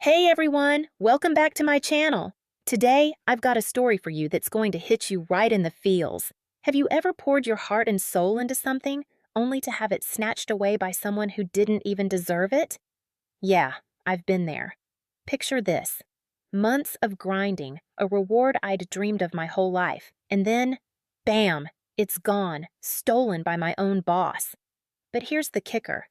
Hey everyone, welcome back to my channel. Today, I've got a story for you that's going to hit you right in the feels. Have you ever poured your heart and soul into something, only to have it snatched away by someone who didn't even deserve it? Yeah, I've been there. Picture this. Months of grinding, a reward I'd dreamed of my whole life, and then, bam, it's gone, stolen by my own boss. But here's the kicker.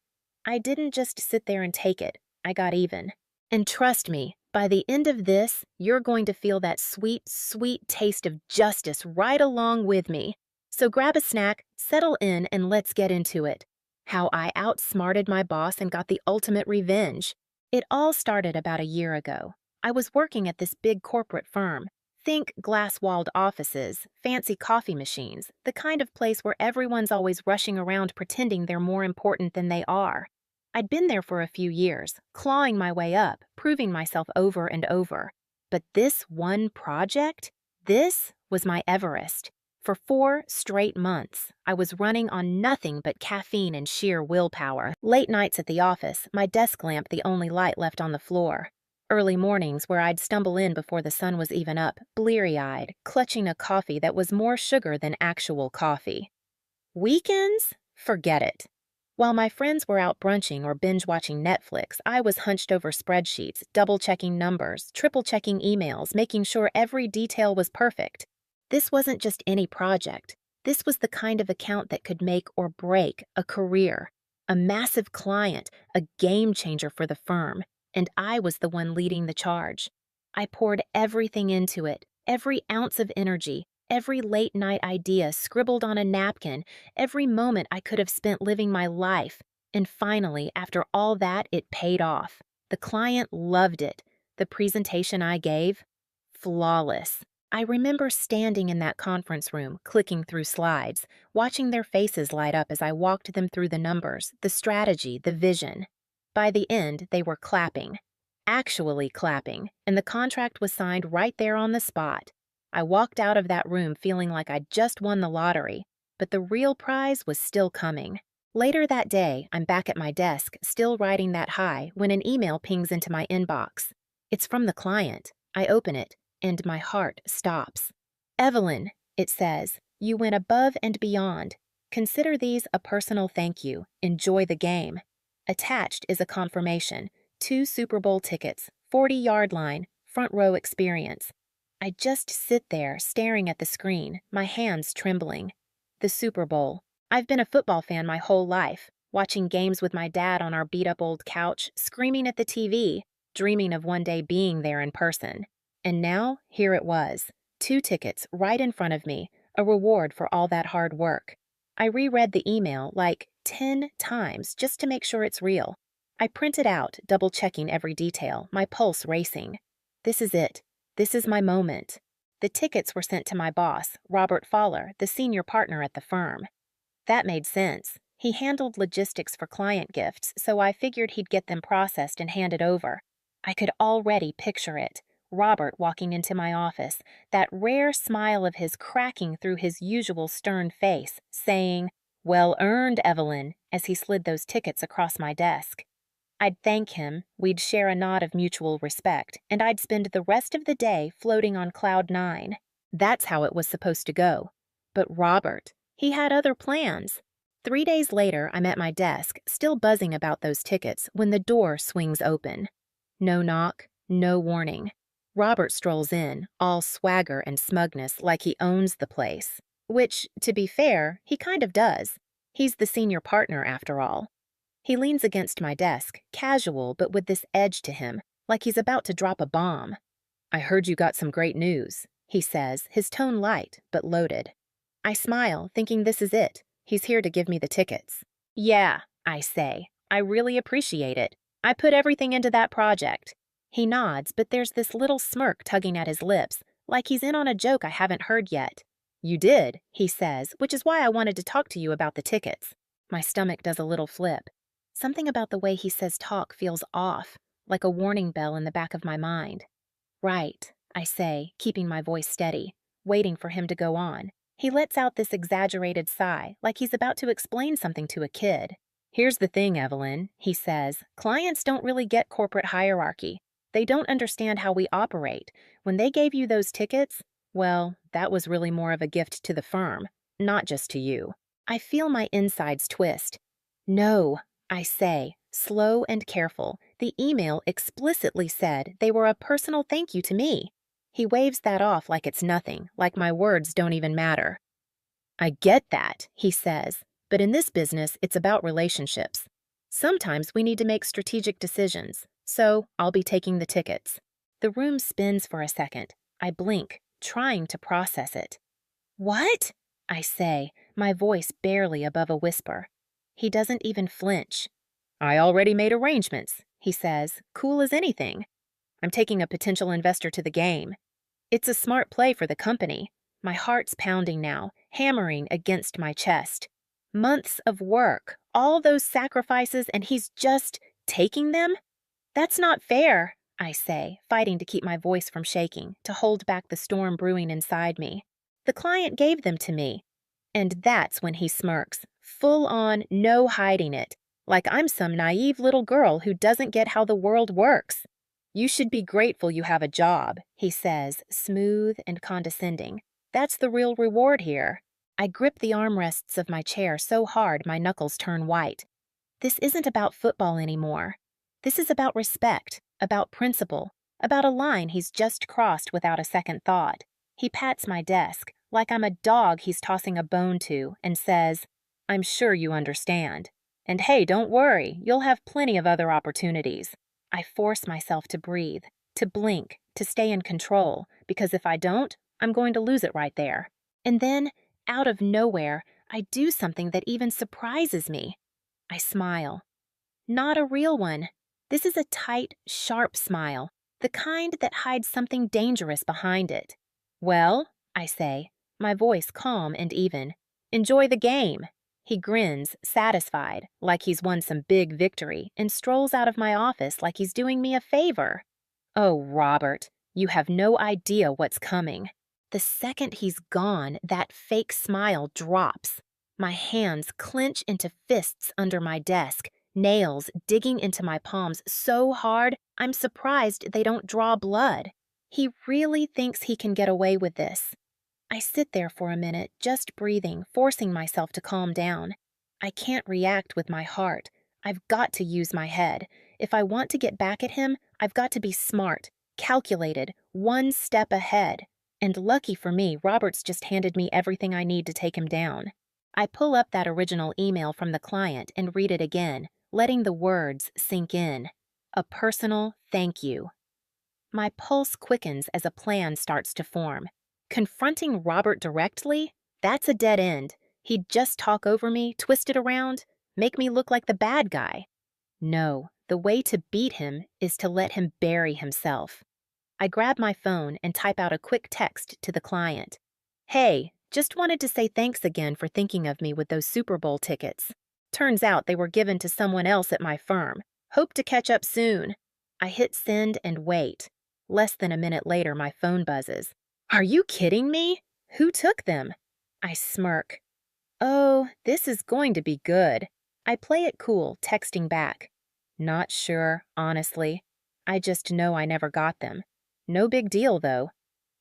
I didn't just sit there and take it, I got even. And trust me, by the end of this, you're going to feel that sweet, sweet taste of justice right along with me. So grab a snack, settle in, and let's get into it. How I outsmarted my boss and got the ultimate revenge. It all started about a year ago. I was working at this big corporate firm. Think glass-walled offices, fancy coffee machines, the kind of place where everyone's always rushing around pretending they're more important than they are. I'd been there for a few years, clawing my way up, proving myself over and over. But this one project? This was my Everest. For 4 straight months, I was running on nothing but caffeine and sheer willpower. Late nights at the office, my desk lamp the only light left on the floor. Early mornings where I'd stumble in before the sun was even up, bleary-eyed, clutching a coffee that was more sugar than actual coffee. Weekends? Forget it. While my friends were out brunching or binge-watching Netflix, I was hunched over spreadsheets, double-checking numbers, triple-checking emails, making sure every detail was perfect. This wasn't just any project. This was the kind of account that could make or break a career, a massive client, a game changer for the firm, and I was the one leading the charge. I poured everything into it, every ounce of energy, every late-night idea scribbled on a napkin, every moment I could have spent living my life. And finally, after all that, it paid off. The client loved it. The presentation I gave? Flawless. I remember standing in that conference room, clicking through slides, watching their faces light up as I walked them through the numbers, the strategy, the vision. By the end, they were clapping. Actually clapping, and the contract was signed right there on the spot. I walked out of that room feeling like I'd just won the lottery, but the real prize was still coming. Later that day, I'm back at my desk, still riding that high, when an email pings into my inbox. It's from the client. I open it, and my heart stops. Evelyn, it says, you went above and beyond. Consider these a personal thank you. Enjoy the game. Attached is a confirmation. 2 Super Bowl tickets, 40-yard line, front row experience. I just sit there, staring at the screen, my hands trembling. The Super Bowl. I've been a football fan my whole life, watching games with my dad on our beat-up old couch, screaming at the TV, dreaming of one day being there in person. And now, here it was. 2 tickets right in front of me, a reward for all that hard work. I reread the email like 10 times just to make sure it's real. I print it out, double-checking every detail, my pulse racing. This is it. This is my moment. The tickets were sent to my boss, Robert Fowler, the senior partner at the firm. That made sense. He handled logistics for client gifts, so I figured he'd get them processed and handed over. I could already picture it. Robert walking into my office, that rare smile of his cracking through his usual stern face, saying, "Well earned, Evelyn," as he slid those tickets across my desk. I'd thank him, we'd share a nod of mutual respect, and I'd spend the rest of the day floating on cloud 9. That's how it was supposed to go. But Robert, he had other plans. 3 days later, I'm at my desk, still buzzing about those tickets, when the door swings open. No knock, no warning. Robert strolls in, all swagger and smugness like he owns the place. Which, to be fair, he kind of does. He's the senior partner, after all. He leans against my desk, casual but with this edge to him, like he's about to drop a bomb. "I heard you got some great news," he says, his tone light but loaded. I smile, thinking this is it. He's here to give me the tickets. "Yeah," I say. "I really appreciate it. I put everything into that project." He nods, but there's this little smirk tugging at his lips, like he's in on a joke I haven't heard yet. "You did," he says, "which is why I wanted to talk to you about the tickets." My stomach does a little flip. Something about the way he says talk feels off, like a warning bell in the back of my mind. "Right," I say, keeping my voice steady, waiting for him to go on. He lets out this exaggerated sigh, like he's about to explain something to a kid. "Here's the thing, Evelyn," he says. "Clients don't really get corporate hierarchy. They don't understand how we operate. When they gave you those tickets, well, that was really more of a gift to the firm, not just to you. I feel my insides twist. No, I say, slow and careful. The email explicitly said they were a personal thank you to me. He waves that off like it's nothing, like my words don't even matter. I get that, he says, but in this business, it's about relationships. Sometimes we need to make strategic decisions, so I'll be taking the tickets. The room spins for a second. I blink, trying to process it. What? I say, my voice barely above a whisper. He doesn't even flinch. I already made arrangements, he says, cool as anything. I'm taking a potential investor to the game. It's a smart play for the company. My heart's pounding now, hammering against my chest. Months of work, all those sacrifices, and he's just taking them? That's not fair, I say, fighting to keep my voice from shaking, to hold back the storm brewing inside me. The client gave them to me. And that's when he smirks, full on, no hiding it, like I'm some naive little girl who doesn't get how the world works. You should be grateful you have a job, he says, smooth and condescending. That's the real reward here. I grip the armrests of my chair so hard my knuckles turn white. This isn't about football anymore. This is about respect, about principle, about a line he's just crossed without a second thought. He pats my desk, like I'm a dog he's tossing a bone to, and says, I'm sure you understand. And hey, don't worry, you'll have plenty of other opportunities. I force myself to breathe, to blink, to stay in control, because if I don't, I'm going to lose it right there. And then, out of nowhere, I do something that even surprises me. I smile. Not a real one. This is a tight, sharp smile, the kind that hides something dangerous behind it. Well, I say, my voice calm and even. Enjoy the game. He grins, satisfied, like he's won some big victory, and strolls out of my office like he's doing me a favor. Oh, Robert, you have no idea what's coming. The second he's gone, that fake smile drops. My hands clench into fists under my desk, nails digging into my palms so hard I'm surprised they don't draw blood. He really thinks he can get away with this. I sit there for a minute, just breathing, forcing myself to calm down. I can't react with my heart. I've got to use my head. If I want to get back at him, I've got to be smart, calculated, one step ahead. And lucky for me, Robert's just handed me everything I need to take him down. I pull up that original email from the client and read it again, letting the words sink in. A personal thank you. My pulse quickens as a plan starts to form. Confronting Robert directly? That's a dead end. He'd just talk over me, twist it around, make me look like the bad guy. No, the way to beat him is to let him bury himself. I grab my phone and type out a quick text to the client. Hey, just wanted to say thanks again for thinking of me with those Super Bowl tickets. Turns out they were given to someone else at my firm. Hope to catch up soon. I hit send and wait. Less than a minute later, my phone buzzes. Are you kidding me? Who took them? I smirk. Oh, this is going to be good. I play it cool, texting back. Not sure, honestly. I just know I never got them. No big deal, though.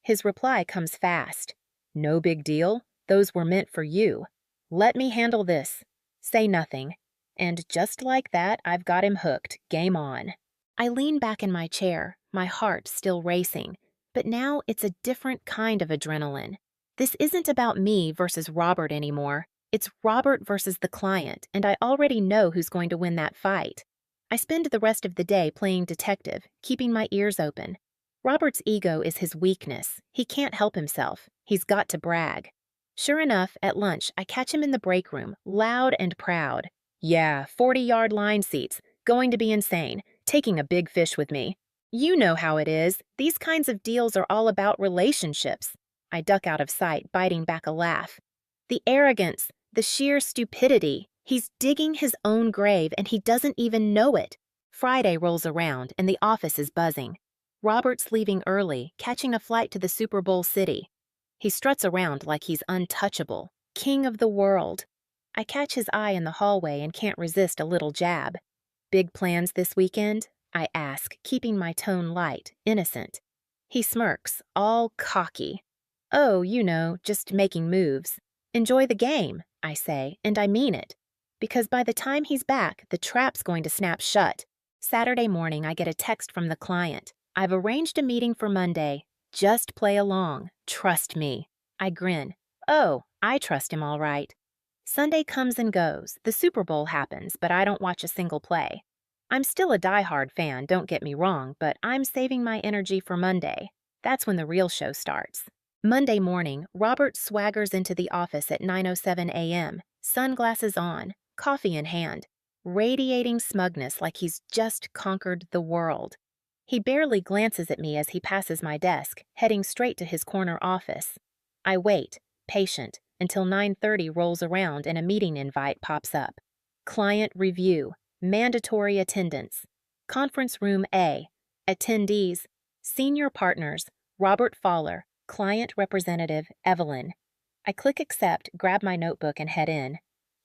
His reply comes fast. No big deal? Those were meant for you. Let me handle this. Say nothing. And just like that, I've got him hooked. Game on. I lean back in my chair, my heart still racing. But now it's a different kind of adrenaline. This isn't about me versus Robert anymore. It's Robert versus the client, and I already know who's going to win that fight. I spend the rest of the day playing detective, keeping my ears open. Robert's ego is his weakness. He can't help himself. He's got to brag. Sure enough, at lunch, I catch him in the break room, loud and proud. Yeah, 40-yard line seats. Going to be insane. Taking a big fish with me. You know how it is. These kinds of deals are all about relationships. I duck out of sight, biting back a laugh. The arrogance, the sheer stupidity. He's digging his own grave and he doesn't even know it. Friday rolls around and the office is buzzing. Robert's leaving early, catching a flight to the Super Bowl city. He struts around like he's untouchable, king of the world. I catch his eye in the hallway and can't resist a little jab. Big plans this weekend? I ask, keeping my tone light, innocent. He smirks, all cocky. Oh, just making moves. Enjoy the game, I say, and I mean it. Because by the time he's back, the trap's going to snap shut. Saturday morning, I get a text from the client. I've arranged a meeting for Monday. Just play along. Trust me. I grin. Oh, I trust him all right. Sunday comes and goes. The Super Bowl happens, but I don't watch a single play. I'm still a diehard fan, don't get me wrong, but I'm saving my energy for Monday. That's when the real show starts. Monday morning, Robert swaggers into the office at 9:07 a.m., sunglasses on, coffee in hand, radiating smugness like he's just conquered the world. He barely glances at me as he passes my desk, heading straight to his corner office. I wait, patient, until 9:30 rolls around and a meeting invite pops up. Client review, mandatory attendance. Conference room A. Attendees, senior partners, Robert Fowler, client representative, Evelyn. I click accept, grab my notebook, and head in.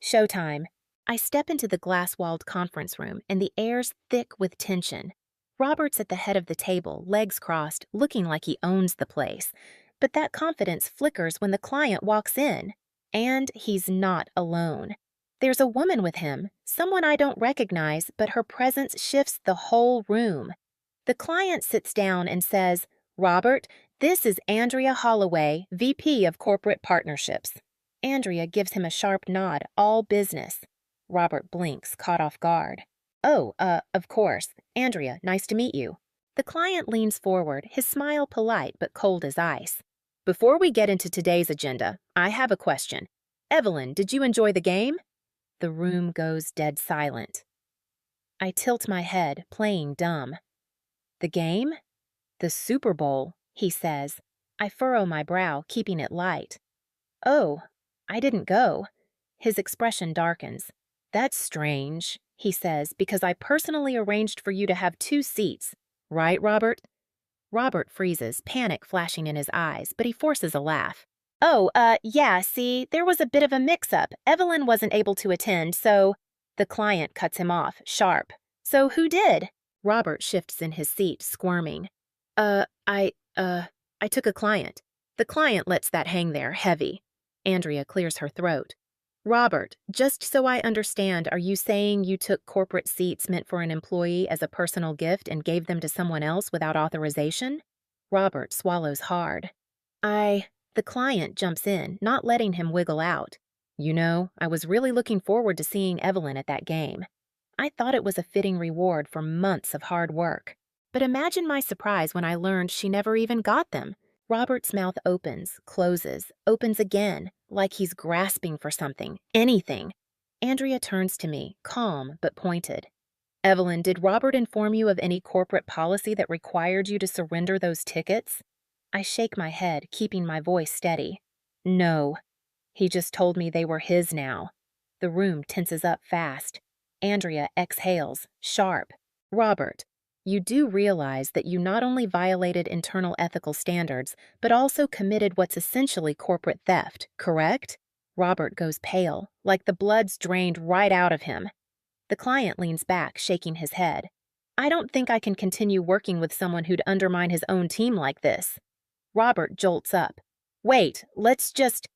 Showtime. I step into the glass-walled conference room, and the air's thick with tension. Robert's at the head of the table, legs crossed, looking like he owns the place. But that confidence flickers when the client walks in. And he's not alone. There's a woman with him, someone I don't recognize, but her presence shifts the whole room. The client sits down and says, "Robert, this is Andrea Holloway, VP of Corporate Partnerships." Andrea gives him a sharp nod, all business. Robert blinks, caught off guard. "Oh, of course. Andrea, nice to meet you." The client leans forward, his smile polite but cold as ice. "Before we get into today's agenda, I have a question. Evelyn, did you enjoy the game?" The room goes dead silent. I tilt my head, playing dumb. "The game?" "The Super Bowl," he says. I furrow my brow, keeping it light. "Oh, I didn't go." His expression darkens. "That's strange," he says, "because I personally arranged for you to have 2 seats. Right, Robert?" Robert freezes, panic flashing in his eyes, but he forces a laugh. "Oh, yeah, see, there was a bit of a mix-up. Evelyn wasn't able to attend, so—" The client cuts him off, sharp. "So who did?" Robert shifts in his seat, squirming. I took a client." The client lets that hang there, heavy. Andrea clears her throat. "Robert, just so I understand, are you saying you took corporate seats meant for an employee as a personal gift and gave them to someone else without authorization?" Robert swallows hard. The client jumps in, not letting him wiggle out. I was really looking forward to seeing Evelyn at that game. I thought it was a fitting reward for months of hard work. But imagine my surprise when I learned she never even got them. Robert's mouth opens, closes, opens again, like he's grasping for something, anything. Andrea turns to me, calm but pointed. "Evelyn, did Robert inform you of any corporate policy that required you to surrender those tickets?" I shake my head, keeping my voice steady. "No. He just told me they were his now." The room tenses up fast. Andrea exhales, sharp. "Robert, you do realize that you not only violated internal ethical standards, but also committed what's essentially corporate theft, correct?" Robert goes pale, like the blood's drained right out of him. The client leans back, shaking his head. "I don't think I can continue working with someone who'd undermine his own team like this." Robert jolts up. "Wait, let's just—"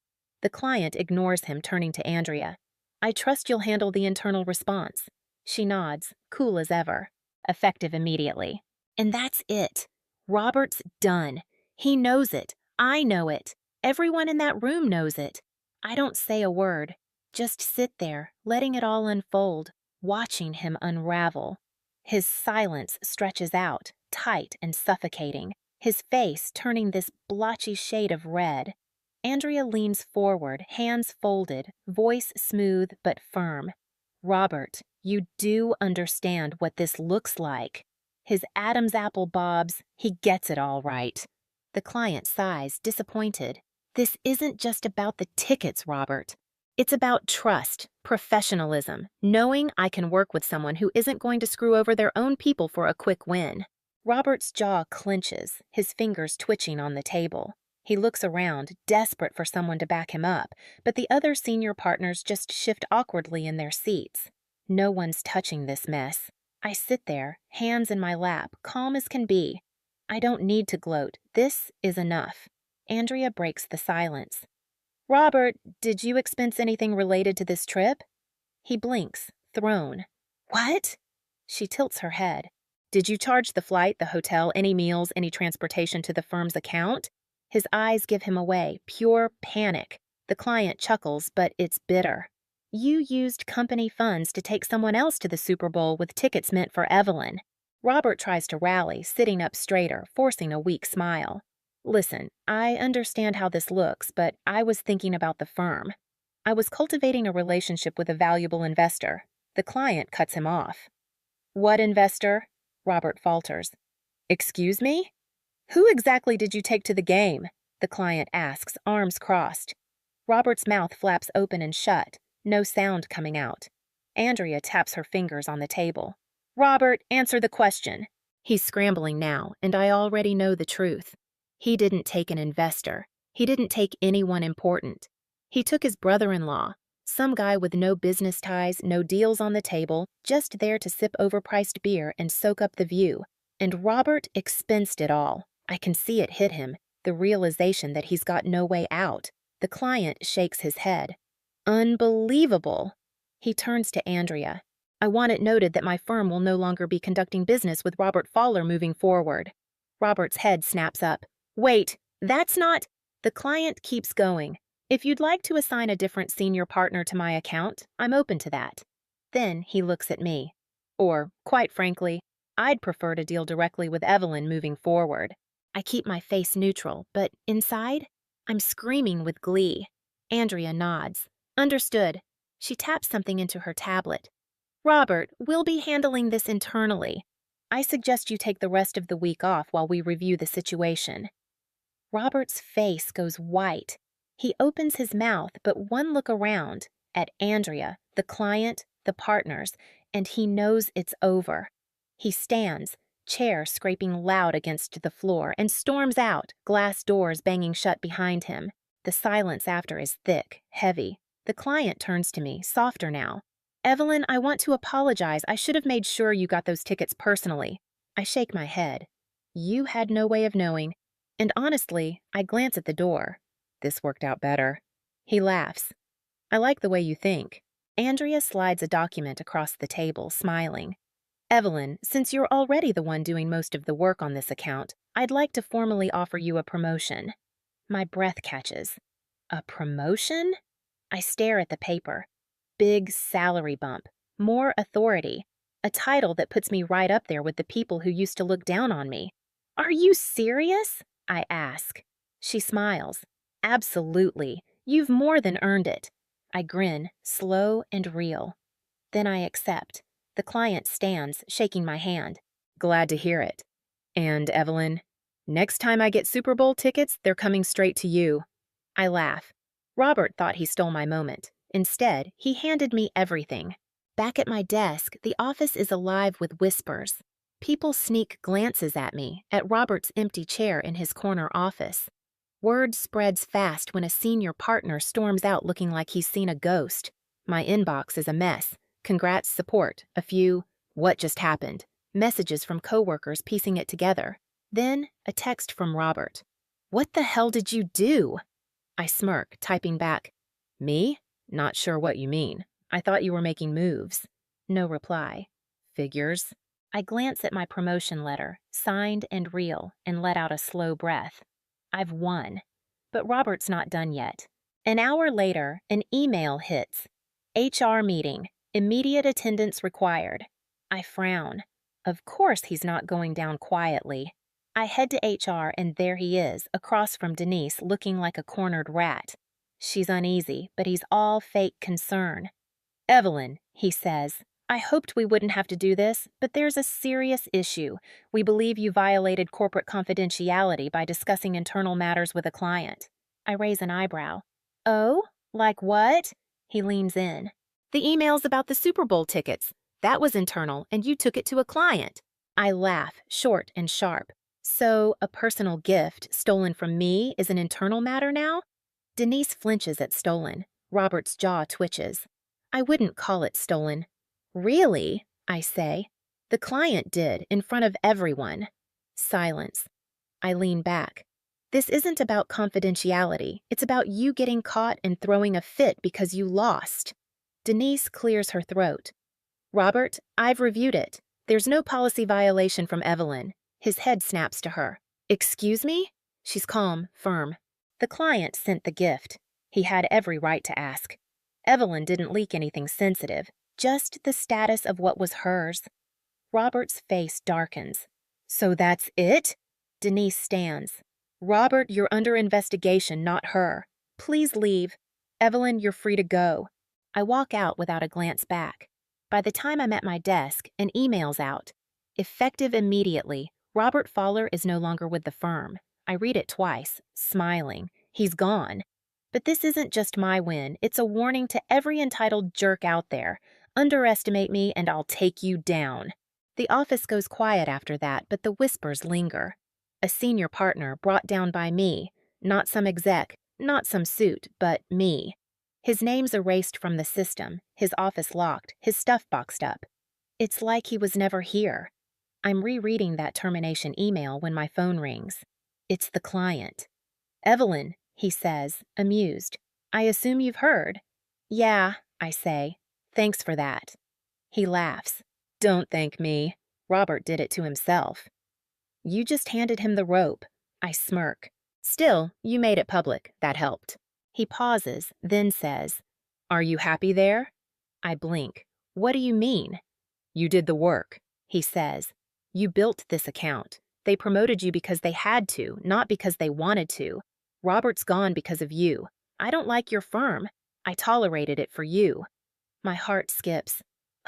The client ignores him, turning to Andrea. "I trust you'll handle the internal response." She nods, cool as ever. Effective immediately. And that's it. Robert's done. He knows it. I know it. Everyone in that room knows it. I don't say a word. Just sit there, letting it all unfold, watching him unravel. His silence stretches out, tight and suffocating, his face turning this blotchy shade of red. Andrea leans forward, hands folded, voice smooth but firm. "Robert, you do understand what this looks like." His Adam's apple bobs, he gets it all right. The client sighs, disappointed. "This isn't just about the tickets, Robert. It's about trust, professionalism, knowing I can work with someone who isn't going to screw over their own people for a quick win." Robert's jaw clenches, his fingers twitching on the table. He looks around, desperate for someone to back him up, but the other senior partners just shift awkwardly in their seats. No one's touching this mess. I sit there, hands in my lap, calm as can be. I don't need to gloat. This is enough. Andrea breaks the silence. Robert, did you expense anything related to this trip? He blinks, thrown. What? She tilts her head. Did you charge the flight, the hotel, any meals, any transportation to the firm's account? His eyes give him away, pure panic. The client chuckles, but it's bitter. You used company funds to take someone else to the Super Bowl with tickets meant for Evelyn. Robert tries to rally, sitting up straighter, forcing a weak smile. Listen, I understand how this looks, but I was thinking about the firm. I was cultivating a relationship with a valuable investor. The client cuts him off. What investor? Robert falters. Excuse me? Who exactly did you take to the game? The client asks, arms crossed. Robert's mouth flaps open and shut, no sound coming out. Andrea taps her fingers on the table. Robert, answer the question. He's scrambling now, and I already know the truth. He didn't take an investor. He didn't take anyone important. He took his brother-in-law, some guy with no business ties, no deals on the table, just there to sip overpriced beer and soak up the view. And Robert expensed it all. I can see it hit him, the realization that he's got no way out. The client shakes his head. Unbelievable. He turns to Andrea. I want it noted that my firm will no longer be conducting business with Robert Fowler moving forward. Robert's head snaps up. Wait, that's not… The client keeps going. If you'd like to assign a different senior partner to my account, I'm open to that. Then he looks at me. Or, quite frankly, I'd prefer to deal directly with Evelyn moving forward. I keep my face neutral, but inside, I'm screaming with glee. Andrea nods. Understood. She taps something into her tablet. Robert, we'll be handling this internally. I suggest you take the rest of the week off while we review the situation. Robert's face goes white. He opens his mouth, but one look around, at Andrea, the client, the partners, and he knows it's over. He stands, chair scraping loud against the floor, and storms out, glass doors banging shut behind him. The silence after is thick, heavy. The client turns to me, softer now. Evelyn, I want to apologize. I should have made sure you got those tickets personally. I shake my head. You had no way of knowing. And honestly, I glance at the door. This worked out better. He laughs. I like the way you think. Andrea slides a document across the table, smiling. Evelyn, since you're already the one doing most of the work on this account, I'd like to formally offer you a promotion. My breath catches. A promotion? I stare at the paper. Big salary bump, more authority, a title that puts me right up there with the people who used to look down on me. Are you serious? I ask. She smiles. Absolutely. You've more than earned it. I grin, slow and real. Then I accept. The client stands, shaking my hand. Glad to hear it. And, Evelyn, next time I get Super Bowl tickets, they're coming straight to you. I laugh. Robert thought he stole my moment. Instead, he handed me everything. Back at my desk, the office is alive with whispers. People sneak glances at me, at Robert's empty chair in his corner office. Word spreads fast when a senior partner storms out looking like he's seen a ghost. My inbox is a mess. Congrats support, a few, what just happened, messages from coworkers piecing it together. Then, a text from Robert. What the hell did you do? I smirk, typing back. Me? Not sure what you mean. I thought you were making moves. No reply. Figures. I glance at my promotion letter, signed and real, and let out a slow breath. I've won. But Robert's not done yet. An hour later, an email hits. HR meeting. Immediate attendance required. I frown. Of course he's not going down quietly. I head to HR and there he is, across from Denise, looking like a cornered rat. She's uneasy, but he's all fake concern. Evelyn, he says, I hoped we wouldn't have to do this, but there's a serious issue. We believe you violated corporate confidentiality by discussing internal matters with a client. I raise an eyebrow. Oh? Like what? He leans in. The emails about the Super Bowl tickets. That was internal, and you took it to a client. I laugh, short and sharp. So, a personal gift stolen from me is an internal matter now? Denise flinches at stolen. Robert's jaw twitches. I wouldn't call it stolen. Really? I say. The client did, in front of everyone. Silence. I lean back. This isn't about confidentiality. It's about you getting caught and throwing a fit because you lost. Denise clears her throat. Robert, I've reviewed it. There's no policy violation from Evelyn. His head snaps to her. Excuse me? She's calm, firm. The client sent the gift. He had every right to ask. Evelyn didn't leak anything sensitive, just the status of what was hers. Robert's face darkens. So that's it? Denise stands. Robert, you're under investigation, not her. Please leave. Evelyn, you're free to go. I walk out without a glance back. By the time I'm at my desk, an email's out. Effective immediately, Robert Fowler is no longer with the firm. I read it twice, smiling. He's gone. But this isn't just my win. It's a warning to every entitled jerk out there. Underestimate me and I'll take you down. The office goes quiet after that, but the whispers linger. A senior partner brought down by me, not some exec, not some suit, but me. His name's erased from the system, his office locked, his stuff boxed up. It's like he was never here. I'm rereading that termination email when my phone rings. It's the client. Evelyn, he says, amused. I assume you've heard. Yeah, I say. Thanks for that. He laughs. Don't thank me. Robert did it to himself. You just handed him the rope. I smirk. Still, you made it public. That helped. He pauses, then says, Are you happy there? I blink. What do you mean? You did the work, he says. You built this account. They promoted you because they had to, not because they wanted to. Robert's gone because of you. I don't like your firm. I tolerated it for you. My heart skips.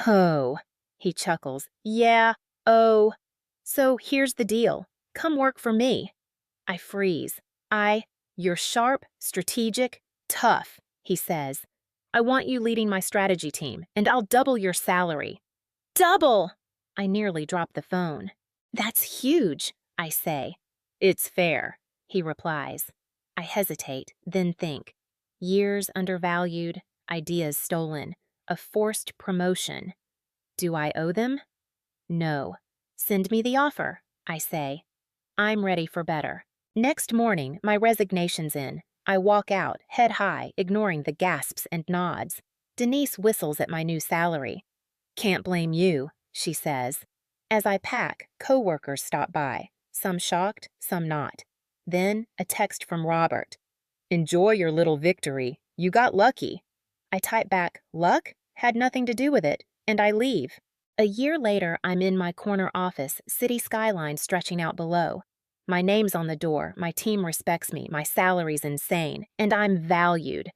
Oh, he chuckles. Yeah, oh. So here's the deal. Come work for me. I freeze. You're sharp, strategic, tough, he says. I want you leading my strategy team, and I'll double your salary. Double! I nearly drop the phone. That's huge, I say. It's fair, he replies. I hesitate, then think. Years undervalued, ideas stolen, a forced promotion. Do I owe them? No. Send me the offer, I say. I'm ready for better. Next morning, my resignation's in. I walk out, head high, ignoring the gasps and nods. Denise whistles at my new salary. Can't blame you, she says. As I pack, coworkers stop by, some shocked, some not. Then, a text from Robert. Enjoy your little victory. You got lucky. I type back, luck? Had nothing to do with it, and I leave. A year later, I'm in my corner office, city skyline stretching out below. My name's on the door, my team respects me, my salary's insane, and I'm valued.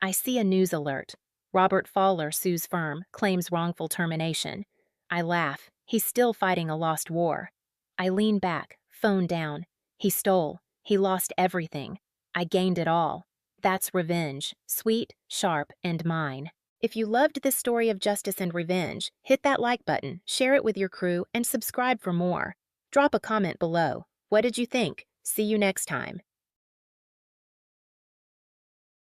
I see a news alert. Robert Fowler sues firm, claims wrongful termination. I laugh. He's still fighting a lost war. I lean back, phone down. He stole. He lost everything. I gained it all. That's revenge, sweet, sharp, and mine. If you loved this story of justice and revenge, hit that like button, share it with your crew, and subscribe for more. Drop a comment below. What did you think? See you next time.